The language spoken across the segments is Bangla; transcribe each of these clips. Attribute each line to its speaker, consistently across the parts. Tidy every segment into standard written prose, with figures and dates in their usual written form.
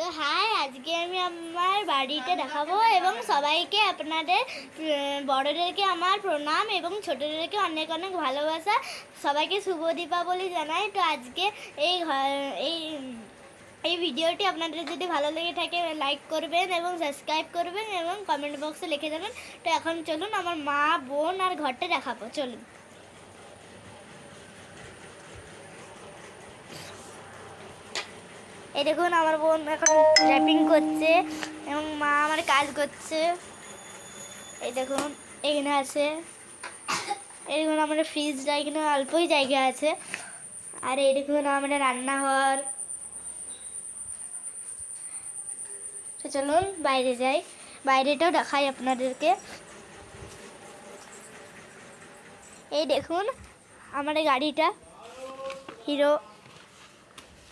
Speaker 1: তো হাই, আজকে আমি আমার বাড়িতে দেখাবো এবং সবাইকে আপনাদের বড়দেরকে আমার প্রণাম এবং ছোটদেরকে অনেক অনেক ভালোবাসা। সবাইকে শুভ দীপাবলি জানাই। তো আজকে এই এই এই ভিডিওটি আপনাদের যদি ভালো লেগে থাকে লাইক করবেন এবং সাবস্ক্রাইব করবেন এবং কমেন্ট বক্সে লিখে দেবেন। তো এখন চলুন আমার মা, বোন আর ঘরটা দেখাবো, চলুন। এই দেখুন আমার বোন এখন র্যাপিং করছে এবং মা আমার কাজ করছে। এই দেখুন এখানে আছে, এই দেখুন আমাদের ফ্রিজটা, এখানে অল্পই জায়গা আছে। আর এই দেখুন আমাদের রান্নাঘর। তো চলুন বাইরে যাই, বাইরেটাও দেখাই আপনাদেরকে। এই দেখুন আমাদের গাড়িটা, হিরো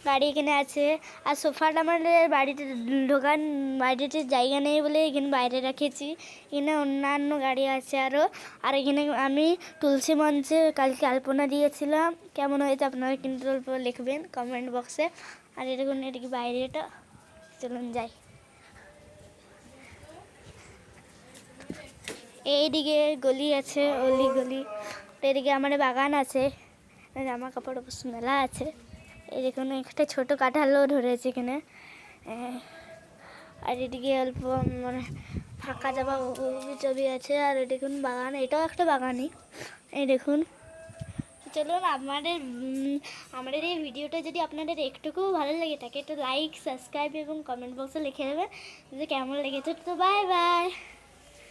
Speaker 1: গাড়ি এখানে আছে। আর সোফাটা আমাদের বাড়িতে ঢোকার বাড়িতে জায়গা নেই বলে এখানে বাইরে রেখেছি। এখানে অন্যান্য গাড়ি আছে আরও। আর এখানে আমি তুলসী মঞ্চে কালকে আলপনা দিয়েছিলাম, কেমন হয়েছে আপনারা কিন্তু লিখবেন কমেন্ট বক্সে। আর এরকম এদিকে বাইরেটা, চলুন যাই। এইদিকে গলি আছে, অলি গলি। এদিকে আমাদের বাগান আছে, জামা কাপড় মেলা আছে। এই দেখুন একটা ছোটো কাঁঠালও ধরেছে এখানে। আর এদিকে অল্প মানে ফাঁকা জামা ছবি আছে। আর দেখুন বাগান, এটাও একটা বাগানই। এই দেখুন। চলুন আমাদের এই ভিডিওটা যদি আপনাদের একটুকু ভালো লেগে থাকে তো লাইক, সাবস্ক্রাইব এবং কমেন্ট বক্সে লিখে দেবেন যে কেমন লেগেছে। তো বাই বাই।